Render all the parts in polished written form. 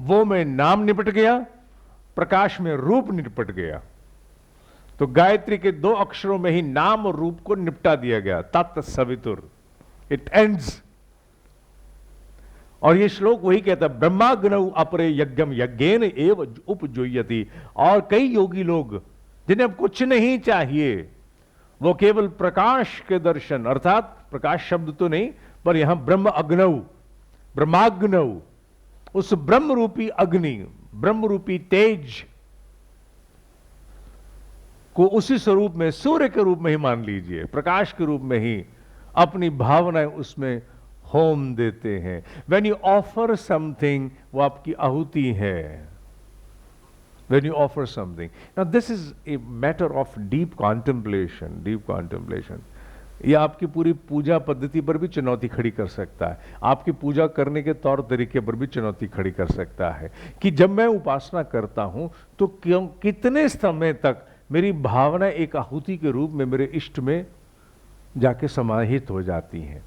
वो में नाम निपट गया, प्रकाश में रूप निपट गया। तो गायत्री के 2 अक्षरों में ही नाम और रूप को निपटा दिया गया, तत्सवितुर, इट एंड्स। और ये श्लोक वही कहता है, ब्रह्माग्नौ अपरे यज्ञम यज्ञेन एव उपजुह्यति। और कई योगी लोग जिन्हें अब कुछ नहीं चाहिए, वो केवल प्रकाश के दर्शन, अर्थात प्रकाश शब्द तो नहीं पर यहां ब्रह्म अग्नौ, ब्रह्माग्नौ, उस ब्रह्म रूपी अग्नि, ब्रह्म रूपी तेज को उसी स्वरूप में, सूर्य के रूप में ही मान लीजिए, प्रकाश के रूप में ही अपनी भावनाएं उसमें होम देते हैं। When you offer something, वो आपकी आहुति है। When you offer something. Now this is a matter of deep contemplation, deep contemplation. ये आपकी पूरी पूजा पद्धति पर भी चुनौती खड़ी कर सकता है, आपकी पूजा करने के तौर तरीके पर भी चुनौती खड़ी कर सकता है कि जब मैं उपासना करता हूं तो क्यों, कितने समय तक मेरी भावना एक आहुति के रूप में मेरे इष्ट में जाके समाहित हो जाती हैं।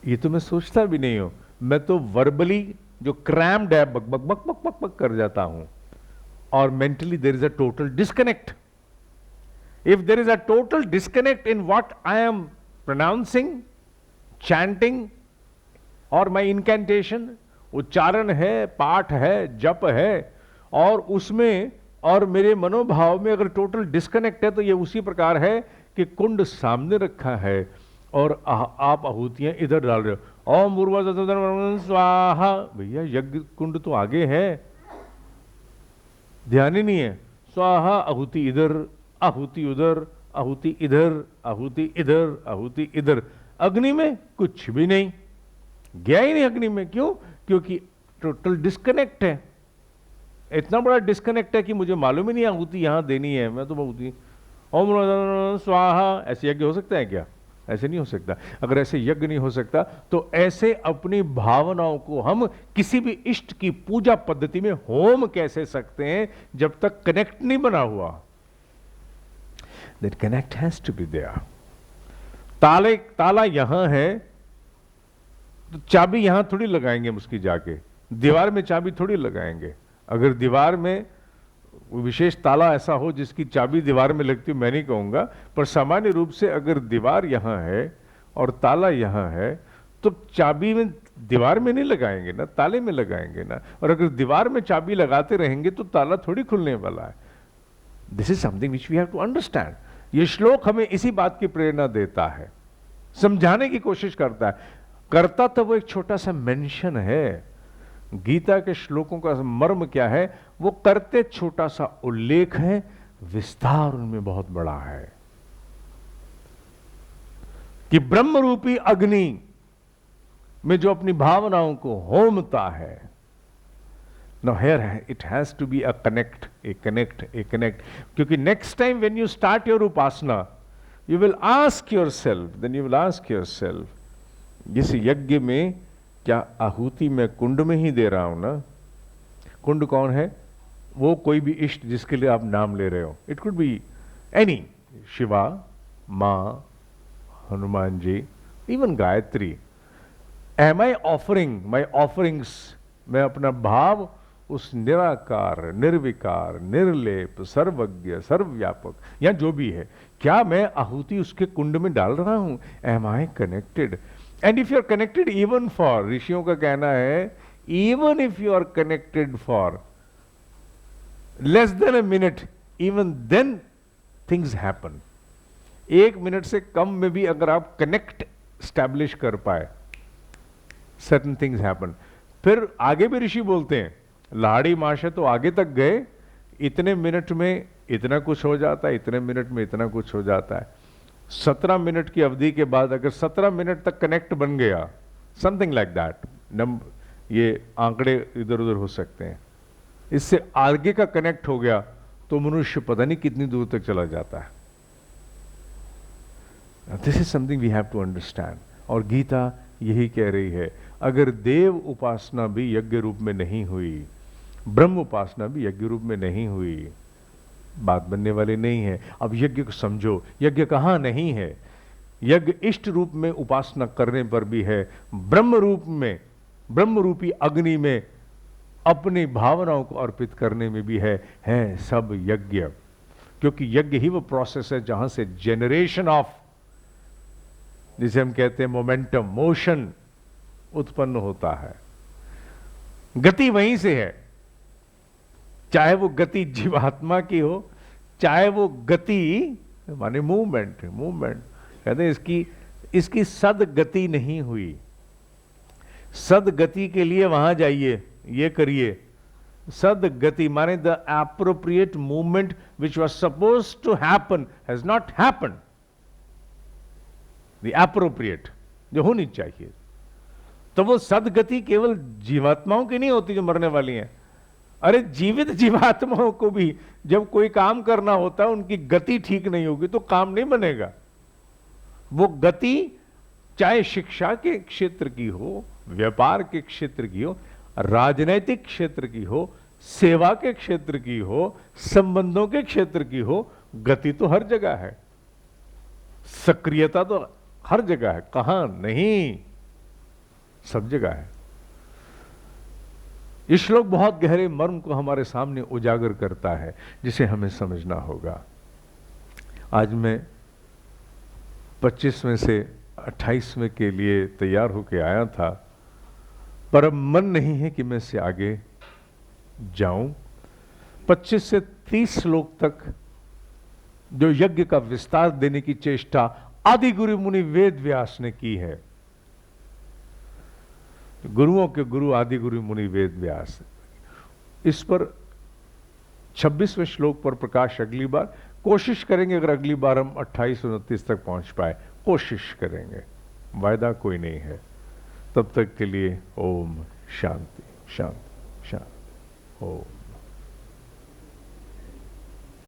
ये तो मैं सोचता भी नहीं हूं, मैं तो वर्बली जो क्रैम्ड है बक बक बक बक बक बक कर जाता हूं, और mentally there is a total disconnect. If there is a total disconnect in what I am pronouncing, chanting और माय इनकैंटेशन, उच्चारण है, पाठ है, जप है, और उसमें और मेरे मनोभाव में अगर टोटल डिस्कनेक्ट है, तो ये उसी प्रकार है कि कुंड सामने रखा है और आप आहुतियां इधर डाल रहे हो। ओम भूर्भुवः स्वाहा, भैया यज्ञ कुंड तो आगे है, ध्यान ही नहीं है। स्वाहा, आहुति इधर, आहुति उधर, आहुति इधर, आहुति इधर, आहुति इधर। अग्नि में कुछ भी नहीं, गया ही नहीं अग्नि में। क्यों? क्योंकि टोटल डिस्कनेक्ट है। इतना बड़ा डिस्कनेक्ट है कि मुझे मालूम ही नहीं आहुति यहां देनी है। मैं तो आहुति ओम स्वाहा, ऐसे यज्ञ हो सकता है क्या? ऐसे नहीं हो सकता। अगर ऐसे यज्ञ नहीं हो सकता तो ऐसे अपनी भावनाओं को हम किसी भी इष्ट की पूजा पद्धति में होम कैसे सकते हैं जब तक कनेक्ट नहीं बना हुआ? That connect has to be there. ताला यहां है तो चाबी यहां थोड़ी लगाएंगे हम उसकी जाके, दीवार में चाबी थोड़ी लगाएंगे। अगर दीवार में विशेष ताला ऐसा हो जिसकी चाबी दीवार में लगती हो, मैं नहीं कहूंगा, पर सामान्य रूप से अगर दीवार यहां है और ताला यहां है तो चाबी में दीवार में नहीं लगाएंगे ना, ताले में लगाएंगे ना। और अगर दीवार में चाबी लगाते रहेंगे तो ताला थोड़ी खुलने वाला है। This is something which we have to understand. ये श्लोक हमें इसी बात की प्रेरणा देता है, समझाने की कोशिश करता है। करता तो वो एक छोटा सा मेंशन है। गीता के श्लोकों का मर्म क्या है? वो करते छोटा सा उल्लेख है, विस्तार उनमें बहुत बड़ा है। कि ब्रह्म रूपी अग्नि में जो अपनी भावनाओं को होमता है, now here it has to be a connect. क्योंकि next time when you start your upasana, you will ask yourself, इस यज्ञ में क्या आहुति मैं कुंड में ही दे रहा हूं ना? कुंड कौन है? वो कोई भी इष्ट जिसके लिए आप नाम ले रहे हो। It could be any, Shiva, मां, Hanuman ji, even Gayatri. Am I offering my offerings, मैं अपना भाव उस निराकार, निर्विकार, निर्लेप, सर्वज्ञ, सर्वव्यापक या जो भी है, क्या मैं आहुति उसके कुंड में डाल रहा हूं? Am I connected? And if you are connected even for, ऋषियों का कहना है, even if you are connected for less than a minute, even then things happen. 1 minute से कम में भी अगर आप कनेक्ट स्टैब्लिश कर पाए, सर्टन थिंग्स हैपन। फिर आगे भी ऋषि बोलते हैं, लाड़ी माशे तो आगे तक गए, इतने मिनट में इतना कुछ हो जाता है, इतने मिनट में इतना कुछ हो जाता है। 17 मिनट की अवधि के बाद अगर 17 मिनट तक कनेक्ट बन गया, समथिंग लाइक दैट, ये आंकड़े इधर उधर हो सकते हैं, इससे आगे का कनेक्ट हो गया तो मनुष्य पता नहीं कितनी दूर तक चला जाता है। This is something we have to understand. और गीता यही कह रही है, अगर देव उपासना भी यज्ञ रूप में नहीं हुई, ब्रह्म उपासना भी यज्ञ रूप में नहीं हुई, बात बनने वाली नहीं है। अब यज्ञ को समझो, यज्ञ कहां नहीं है? यज्ञ इष्ट रूप में उपासना करने पर भी है, ब्रह्म रूप में, ब्रह्म रूपी अग्नि में अपनी भावनाओं को अर्पित करने में भी है सब यज्ञ। क्योंकि यज्ञ ही वो प्रोसेस है जहां से जेनरेशन ऑफ, जिसे हम कहते हैं मोमेंटम, मोशन उत्पन्न होता है। गति वहीं से है, चाहे वो गति जीवात्मा की हो, चाहे वो गति माने मूवमेंट कहते हैं इसकी सदगति नहीं हुई। सदगति के लिए वहां जाइए, ये करिए। सदगति माने the appropriate movement which was suppose to happen has not happen. The appropriate जो होनी चाहिए। तो वो सदगति केवल जीवात्माओं की नहीं होती जो मरने वाली हैं। अरे जीवित जीवात्माओं को भी जब कोई काम करना होता है, उनकी गति ठीक नहीं होगी तो काम नहीं बनेगा। वो गति चाहे शिक्षा के क्षेत्र की हो, व्यापार के क्षेत्र की हो, राजनैतिक क्षेत्र की हो, सेवा के क्षेत्र की हो, संबंधों के क्षेत्र की हो, गति तो हर जगह है, सक्रियता तो हर जगह है। कहां नहीं, सब जगह है। ये श्लोक बहुत गहरे मर्म को हमारे सामने उजागर करता है, जिसे हमें समझना होगा। आज मैं 25वें से 28वें के लिए तैयार होकर आया था, पर अब मन नहीं है कि मैं इससे आगे जाऊं। 25 से 30 श्लोक तक जो यज्ञ का विस्तार देने की चेष्टा आदि गुरु मुनि वेद व्यास ने की है, गुरुओं के गुरु आदि गुरु मुनि वेद व्यास, इस पर 26वें श्लोक पर प्रकाश अगली बार कोशिश करेंगे। अगर अगली बार हम 28-29 तक पहुंच पाए, कोशिश करेंगे, वायदा कोई नहीं है। तब तक के लिए ओम शांति शांति शांति। ओम।